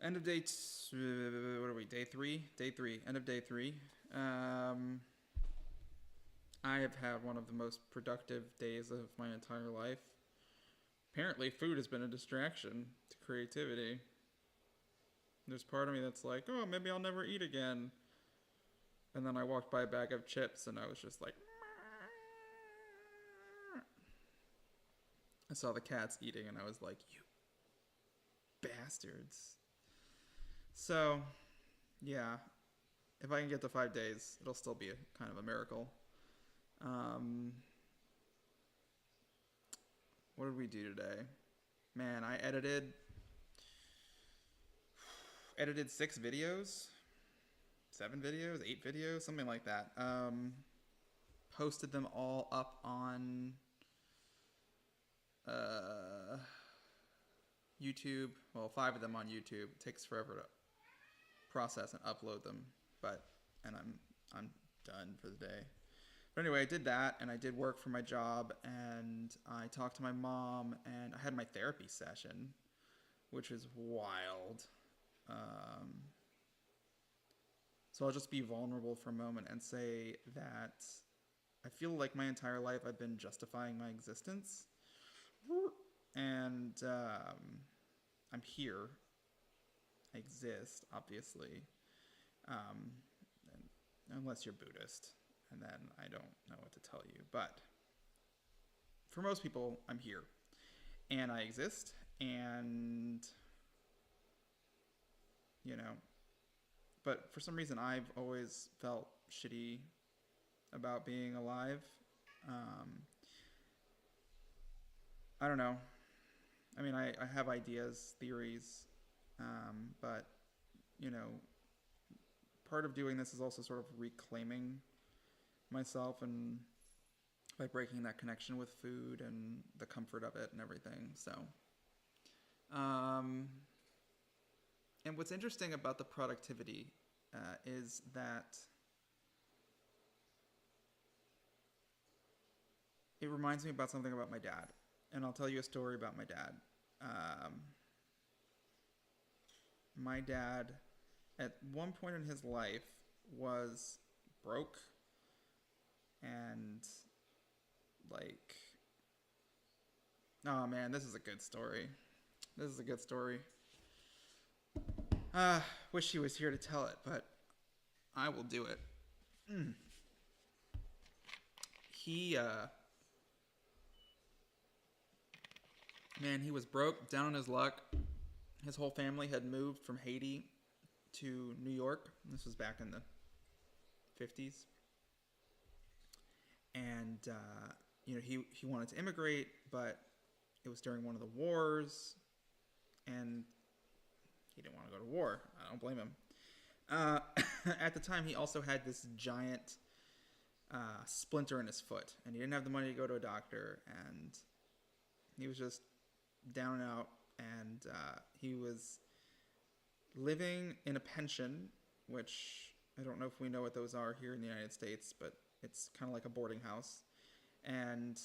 End of day. What are we? Day three. Day three. End of day three. Um, I have had one of the most productive days of my entire life. Apparently, food has been a distraction to creativity. There's part of me that's like, oh, maybe I'll never eat again. And then I walked by a bag of chips and I was just like, I saw the cats eating and I was like, you bastards. So, yeah, if I can get to 5 days, it'll still be kind of a miracle. Um, what did we do today? Man, I edited 6 videos, 7 videos, 8 videos, something like that. Posted them all up on uh, YouTube. Well, 5 of them on YouTube. It takes forever to process and upload them, but and I'm done for the day. But anyway, I did that, and I did work for my job, and I talked to my mom, and I had my therapy session, which is wild. Um, so I'll just be vulnerable for a moment and say that I feel like my entire life I've been justifying my existence, and I'm here. I exist, obviously, um, unless you're Buddhist, and then I don't know what to tell you. But for most people, I'm here, and I exist, and you know, but for some reason, I've always felt shitty about being alive. Um, I don't know. I mean, I have ideas, theories, but you know, part of doing this is also sort of reclaiming myself and by breaking that connection with food and the comfort of it and everything. So, um, and what's interesting about the productivity is that it reminds me about something about my dad. And I'll tell you a story about my dad. Um, my dad, at one point in his life, was broke and like, oh man, this is a good story. This is a good story. Wish he was here to tell it, but I will do it. Mm. He, man, he was broke, down on his luck. His whole family had moved from Haiti to New York. This was back in the 50s. And, he wanted to immigrate, but it was during one of the wars, and he didn't want to go to war. I don't blame him. Uh, at the time, he also had this giant splinter in his foot, and he didn't have the money to go to a doctor, and he was just down and out, and he was living in a pension, which I don't know if we know what those are here in the United States, but it's kind of like a boarding house. And,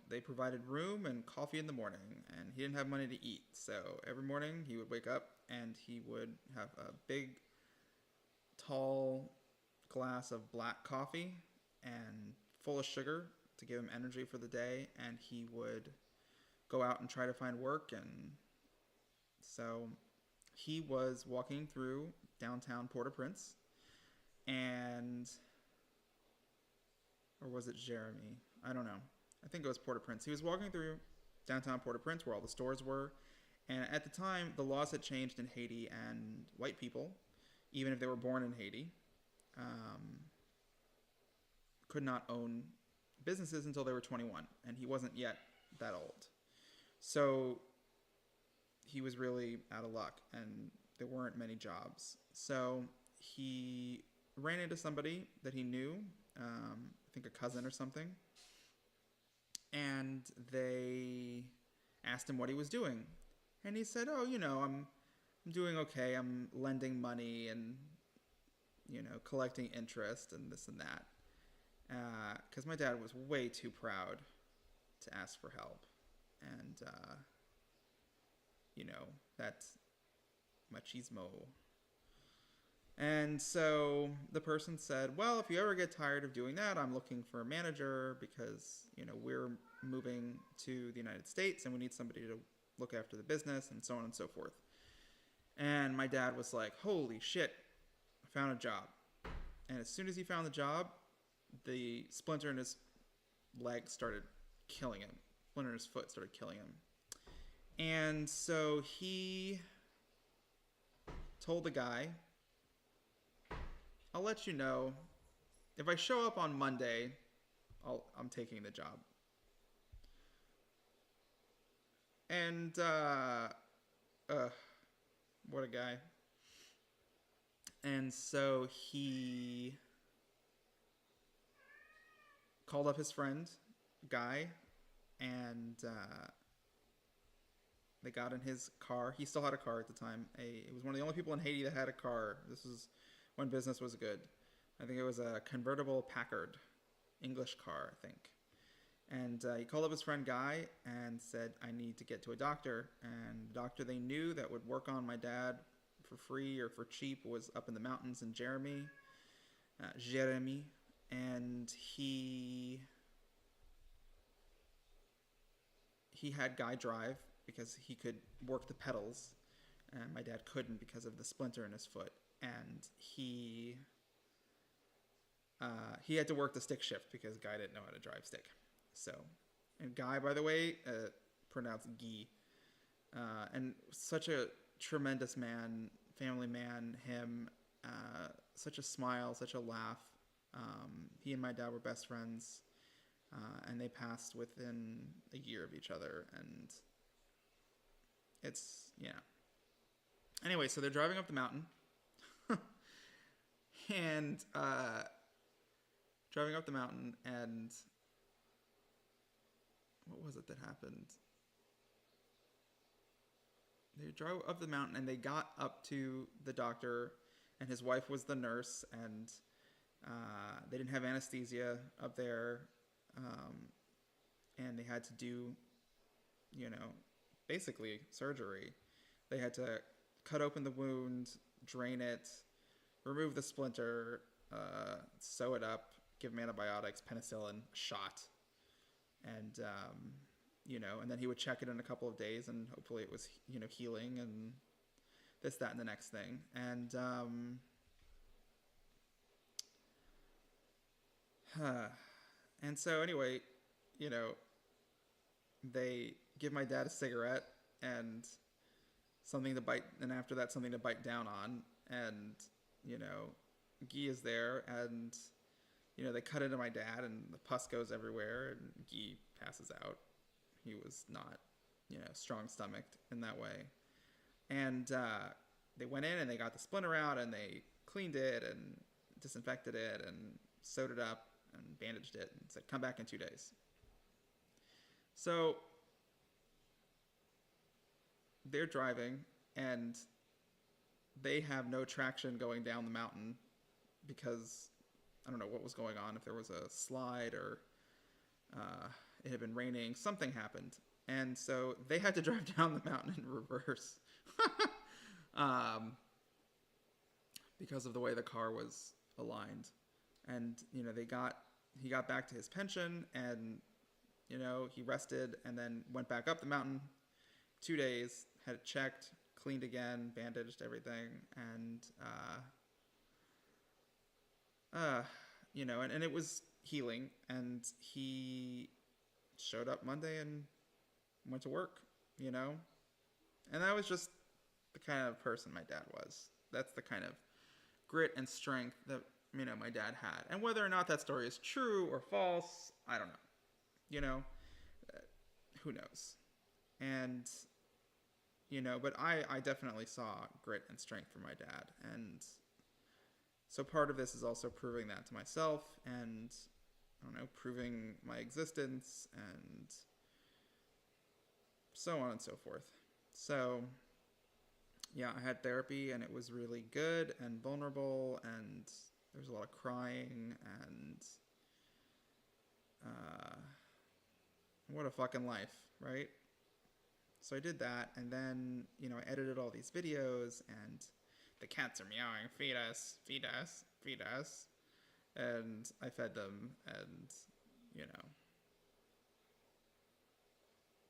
they provided room and coffee in the morning, and he didn't have money to eat. So every morning he would wake up and he would have a big, tall glass of black coffee and full of sugar to give him energy for the day, and he would go out and try to find work. And so he was walking through downtown Port-au-Prince, and or was it Jeremy? I don't know. I think it was Port-au-Prince. He was walking through downtown Port-au-Prince where all the stores were, and at the time the laws had changed in Haiti, and white people, even if they were born in Haiti, um, could not own businesses until they were 21, and he wasn't yet that old. So he was really out of luck, and there weren't many jobs. So he ran into somebody that he knew, I think a cousin or something, and they asked him what he was doing. And he said, "Oh, I'm doing okay. I'm lending money and collecting interest and this and that." Because my dad was way too proud to ask for help, and that machismo. And so the person said, well, if you ever get tired of doing that, I'm looking for a manager because, we're moving to the United States and we need somebody to look after the business and so on and so forth. And my dad was like, holy shit, I found a job. And as soon as he found the job, the splinter in his leg started killing him. Splinter in his foot started killing him. And so he told the guy, I'll let you know. If I show up on Monday, I'm taking the job. And, what a guy. And so he called up his friend, Guy, and they got in his car. He still had a car at the time. It was one of the only people in Haiti that had a car. This was when business was good. I think it was a convertible Packard, English car, I think. And he called up his friend Guy and said, I need to get to a doctor. And the doctor they knew that would work on my dad for free or for cheap was up in the mountains in Jeremy. And he had Guy drive because he could work the pedals. And my dad couldn't because of the splinter in his foot. And he had to work the stick shift because Guy didn't know how to drive stick. So, and Guy, by the way, pronounced Guy. And such a tremendous man, family man, him, such a smile, such a laugh. He and my dad were best friends, and they passed within a year of each other, and it's, Anyway, so they're driving up the mountain, and what was it that happened? They drove up the mountain and they got up to the doctor, and his wife was the nurse, and they didn't have anesthesia up there, and they had to do, basically surgery. They had to cut open the wound, drain it, remove the splinter, sew it up, give him antibiotics, penicillin, shot. And, and then he would check it in a couple of days and hopefully it was, healing and this, that, and the next thing. And so anyway, they give my dad a cigarette and something to bite, and after that, something to bite down on. And, Guy is there, and, they cut into my dad, and the pus goes everywhere, and Guy passes out. He was not, strong-stomached in that way. And they went in, and they got the splinter out, and they cleaned it, and disinfected it, and sewed it up, and bandaged it, and said, come back in 2 days. So they're driving, and they have no traction going down the mountain because I don't know what was going on, if there was a slide or it had been raining, something happened. And so they had to drive down the mountain in reverse because of the way the car was aligned. And, he got back to his pension, and, he rested and then went back up the mountain 2 days, had it checked, cleaned again, bandaged everything, and, and it was healing, and he showed up Monday and went to work, and that was just the kind of person my dad was. That's the kind of grit and strength that, my dad had. And whether or not that story is true or false, I don't know, who knows? And, but I definitely saw grit and strength from my dad. And so part of this is also proving that to myself and, proving my existence and so on and so forth. So, yeah, I had therapy and it was really good and vulnerable, and there was a lot of crying, and what a fucking life, right? So I did that, and then, I edited all these videos, and the cats are meowing, feed us, feed us, feed us. And I fed them, and, you know,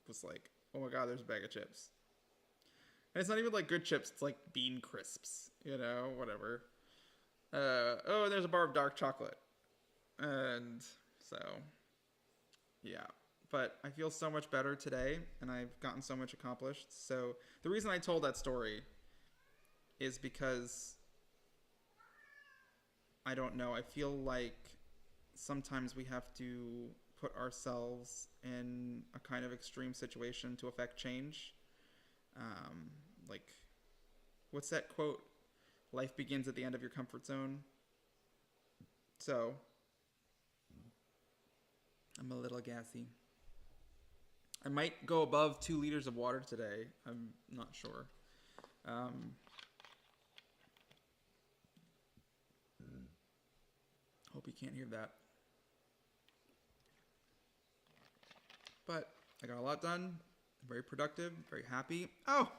was like, oh my god, there's a bag of chips. And it's not even like good chips, it's like bean crisps, whatever. Oh, and there's a bar of dark chocolate. And so, yeah. But I feel so much better today, and I've gotten so much accomplished. So the reason I told that story is because I don't know. I feel like sometimes we have to put ourselves in a kind of extreme situation to affect change. Like, what's that quote? Life begins at the end of your comfort zone. So, I'm a little gassy. I might go above 2 liters of water today. I'm not sure. Hope you can't hear that. But I got a lot done. Very productive. Very happy. Oh!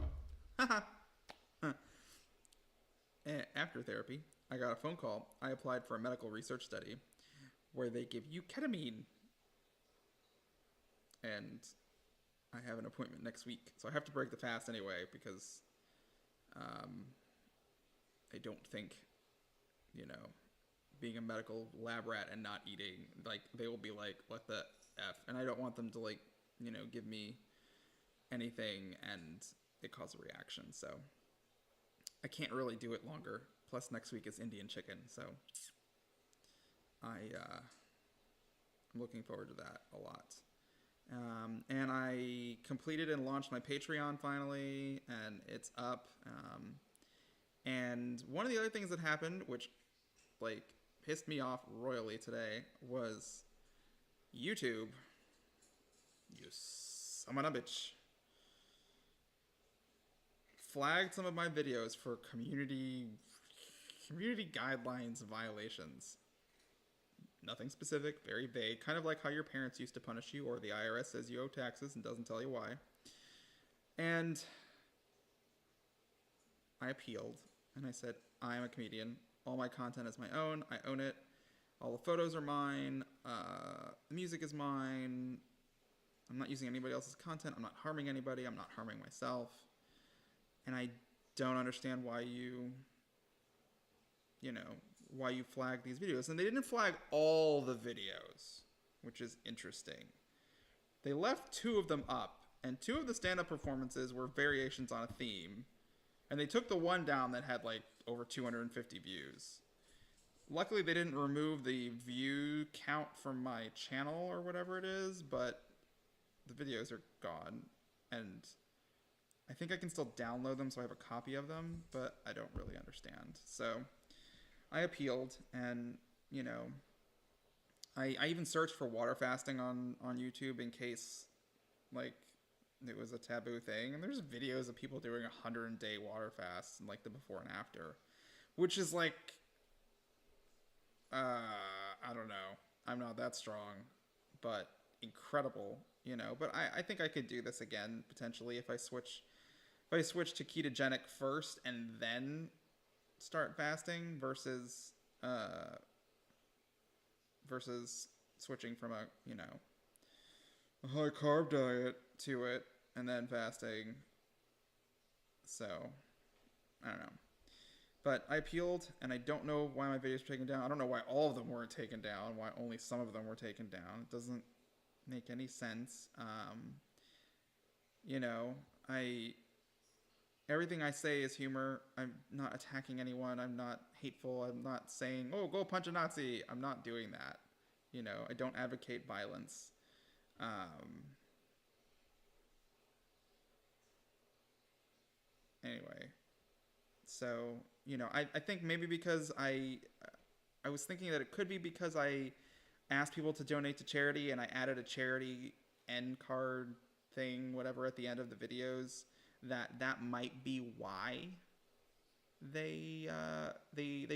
After therapy, I got a phone call. I applied for a medical research study where they give you ketamine. And I have an appointment next week. So I have to break the fast anyway because I don't think, being a medical lab rat and not eating, like, they will be like, what the F? And I don't want them to, like, give me anything and it cause a reaction. So I can't really do it longer. Plus next week is Indian chicken. So I'm looking forward to that a lot. And I completed and launched my Patreon finally, and it's up. And one of the other things that happened, which, like, pissed me off royally today, was YouTube. You son of a bitch. Flagged some of my videos for community guidelines violations. Nothing specific, very vague, kind of like how your parents used to punish you, or the IRS says you owe taxes and doesn't tell you why. And I appealed, and I said, I am a comedian. All my content is my own. I own it. All the photos are mine. The music is mine. I'm not using anybody else's content. I'm not harming anybody. I'm not harming myself. And I don't understand why you flag these videos. And they didn't flag all the videos, which is interesting. They left 2 of them up, and 2 of the stand-up performances were variations on a theme. And they took the one down that had, like, over 250 views. Luckily, they didn't remove the view count from my channel or whatever it is, but the videos are gone. And I think I can still download them, so I have a copy of them, but I don't really understand. So I appealed, and, I even searched for water fasting on YouTube in case, like, it was a taboo thing. And there's videos of people doing 100-day water fasts, and, like, the before and after, which is, like, I don't know. I'm not that strong, but incredible, But I think I could do this again, potentially, if I switch to ketogenic first and then start fasting versus switching from a high carb diet to it and then fasting. So I don't know, but I appealed, and I don't know why my videos were taken down. I don't know why all of them weren't taken down, why only some of them were taken down. It doesn't make any sense. Everything I say is humor. I'm not attacking anyone. I'm not hateful. I'm not saying, oh, go punch a Nazi. I'm not doing that. I don't advocate violence. Anyway, so, I think maybe because I was thinking that it could be because I asked people to donate to charity, and I added a charity end card thing, whatever, at the end of the videos, that might be why they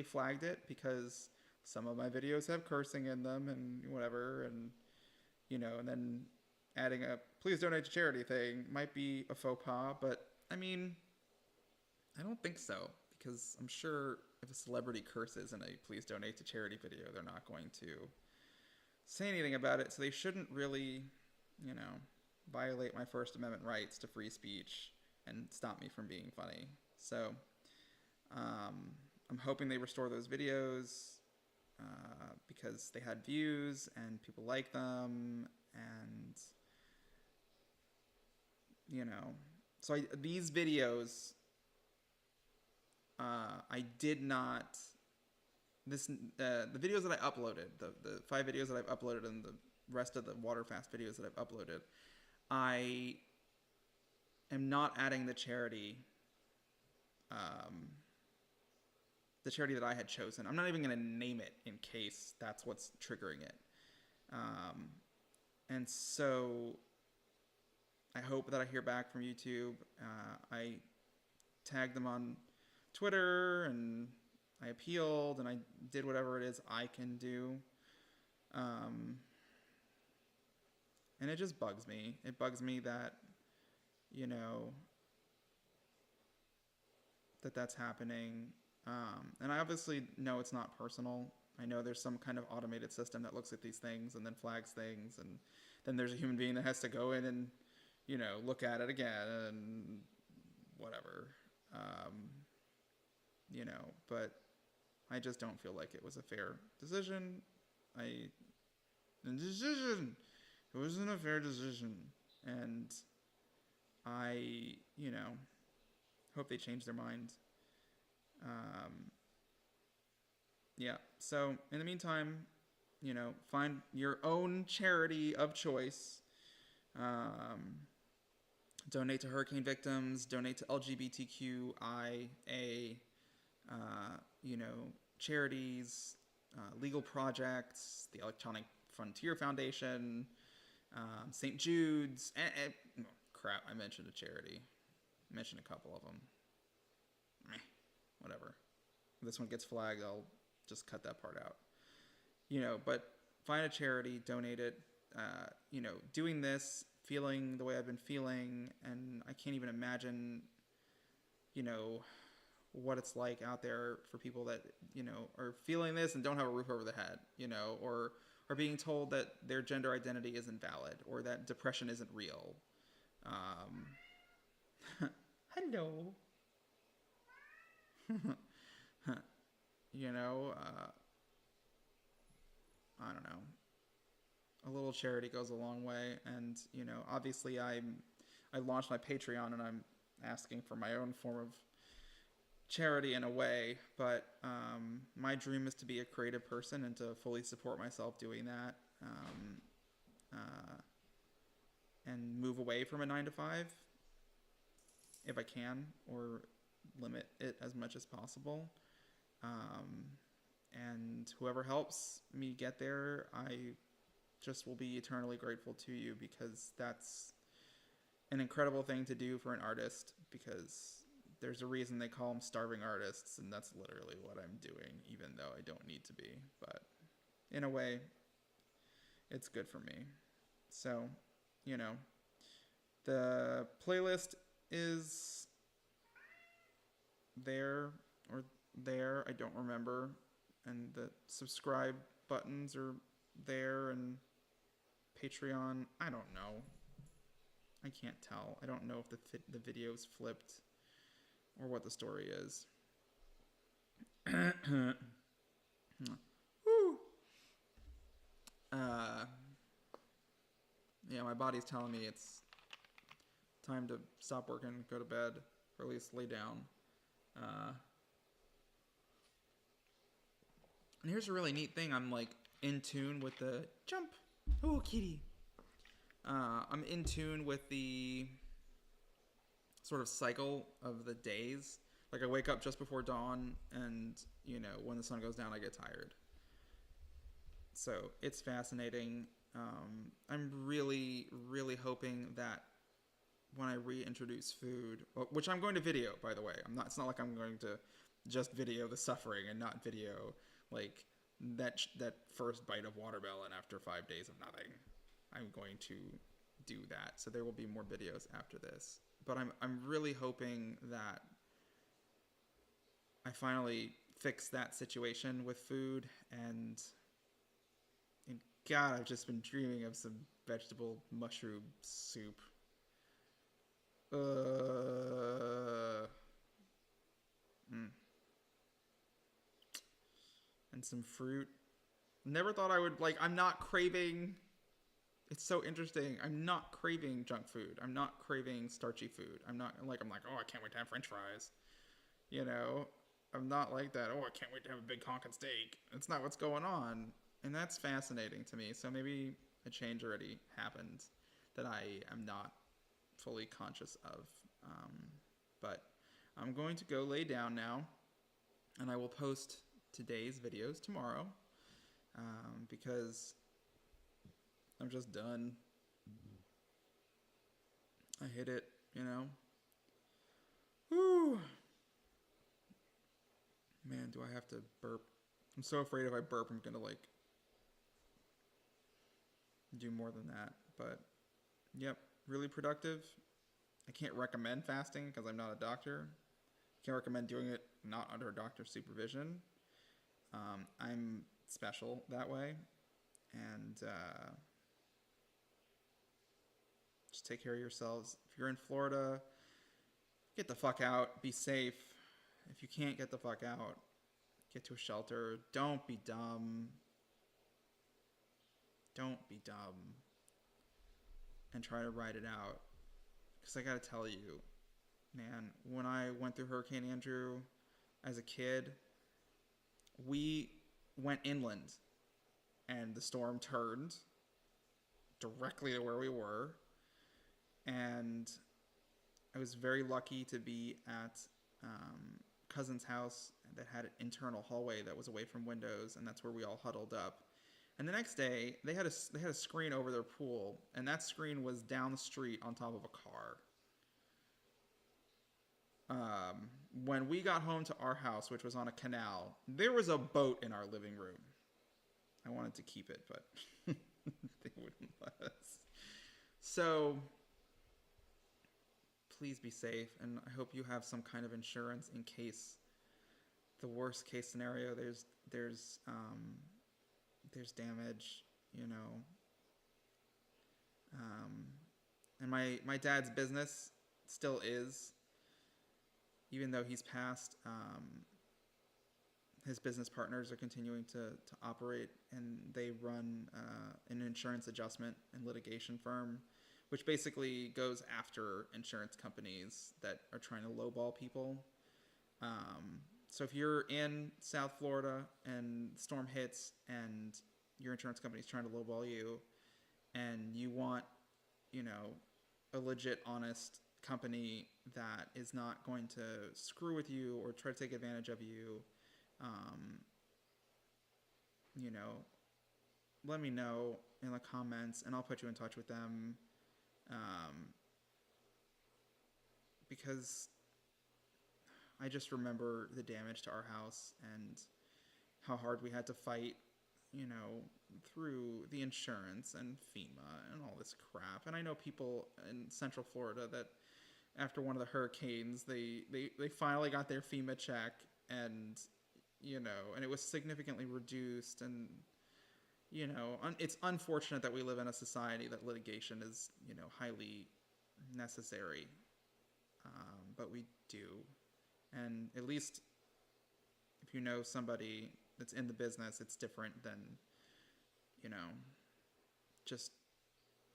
flagged it, because some of my videos have cursing in them and whatever, and and then adding a please donate to charity thing might be a faux pas, but I mean, I don't think so, because I'm sure if a celebrity curses in a please donate to charity video, they're not going to say anything about it, so they shouldn't really, violate my First Amendment rights to free speech and stop me from being funny. So I'm hoping they restore those videos because they had views and people like them, and so these videos, I did not. The videos that I uploaded, the 5 videos that I've uploaded, and the rest of the Waterfast videos that I've uploaded, I am not adding the charity that I had chosen. I'm not even going to name it in case that's what's triggering it. And so I hope that I hear back from YouTube. I tagged them on Twitter, and I appealed, and I did whatever it is I can do. And it just bugs me. It bugs me that, that's happening. And I obviously know it's not personal. I know there's some kind of automated system that looks at these things and then flags things, and then there's a human being that has to go in and, look at it again and whatever. But I just don't feel like it was a fair decision. It wasn't a fair decision. And I, hope they change their mind. Yeah. So in the meantime, find your own charity of choice. Donate to hurricane victims, donate to LGBTQIA, charities, legal projects, the Electronic Frontier Foundation, St. Jude's, crap, I mentioned a charity. I mentioned a couple of them. Whatever. If this one gets flagged, I'll just cut that part out. But find a charity, donate it. Doing this, feeling the way I've been feeling, and I can't even imagine, what it's like out there for people that, are feeling this and don't have a roof over their head, or are being told that their gender identity isn't valid, or that depression isn't real. Hello. I don't know. A little charity goes a long way, and obviously I launched my Patreon, and I'm asking for my own form of charity in a way, but my dream is to be a creative person and to fully support myself doing that, and move away from a 9-to-5 if I can, or limit it as much as possible. And whoever helps me get there, I just will be eternally grateful to you, because that's an incredible thing to do for an artist, because there's a reason they call them starving artists, and that's literally what I'm doing, even though I don't need to be. But in a way, it's good for me. So, the playlist is there, or there, I don't remember, and the subscribe buttons are there, and Patreon, I don't know. I can't tell. I don't know if the video's flipped or what the story is. Woo. Yeah, my body's telling me it's time to stop working, go to bed, or at least lay down. And here's a really neat thing. I'm like in tune with the jump. Oh, kitty. I'm in tune with the sort of cycle of the days. Like I wake up just before dawn, and when the sun goes down, I get tired. So it's fascinating. I'm really, really hoping that when I reintroduce food, which I'm going to video, by the way. It's not like I'm going to just video the suffering and not video like that first bite of watermelon after 5 days of nothing. I'm going to do that. So there will be more videos after this. But I'm really hoping that I finally fix that situation with food, and God, I've just been dreaming of some vegetable mushroom soup. And some fruit. Never thought I would, like, I'm not craving. It's so interesting. I'm not craving junk food. I'm not craving starchy food. I'm like, oh, I can't wait to have French fries. You know, I'm not like that. Oh, I can't wait to have a big honkin' steak. That's not what's going on. And that's fascinating to me. So maybe a change already happened that I am not fully conscious of. But I'm going to go lay down now, and I will post today's videos tomorrow, because I'm just done. I hit it, you know. Whew. Man, do I have to burp? I'm so afraid if I burp, I'm gonna like do more than that. But yep, really productive. I can't recommend fasting because I'm not a doctor. Can't recommend doing it not under a doctor's supervision. I'm special that way, and just take care of yourselves. If you're in Florida, get the fuck out. Be safe. If you can't get the fuck out, get to a shelter. Don't be dumb. Don't be dumb. And try to ride it out. Because I gotta tell you, man, when I went through Hurricane Andrew as a kid, we went inland and the storm turned directly to where we were. And I was very lucky to be at cousin's house that had an internal hallway that was away from windows, and that's where we all huddled up. And the next day, they had a screen over their pool, and that screen was down the street on top of a car. When we got home to our house, which was on a canal, there was a boat in our living room. I wanted to keep it, but they wouldn't let us. So please be safe, and I hope you have some kind of insurance in case the worst case scenario, there's damage, you know. And my dad's business still is, even though he's passed. His business partners are continuing to operate, and they run an insurance adjustment and litigation firm, which basically goes after insurance companies that are trying to lowball people. So if you're in South Florida and the storm hits and your insurance company is trying to lowball you, and you want, you know, a legit, honest company that is not going to screw with you or try to take advantage of you, you know, let me know in the comments, and I'll put you in touch with them. Because I just remember the damage to our house and how hard we had to fight, you know, through the insurance and FEMA and all this crap. And I know people in Central Florida that after one of the hurricanes, they finally got their FEMA check, and, you know, and it was significantly reduced. And, you know, it's unfortunate that we live in a society that litigation is, you know, highly necessary. But we do. And at least if you know somebody that's in the business, it's different than, you know, just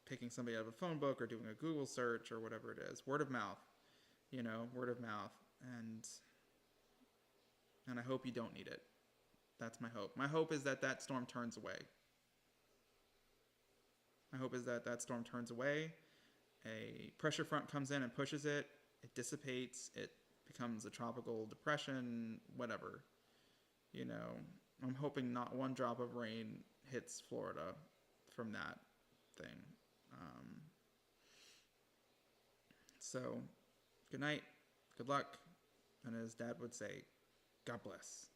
picking somebody out of a phone book or doing a Google search or whatever it is. Word of mouth, you know, word of mouth. And I hope you don't need it. That's my hope. My hope is that that storm turns away. My hope is that that storm turns away. A pressure front comes in and pushes it. It dissipates. It becomes a tropical depression, whatever. You know, I'm hoping not one drop of rain hits Florida from that thing. So, good night, good luck, and as Dad would say, God bless.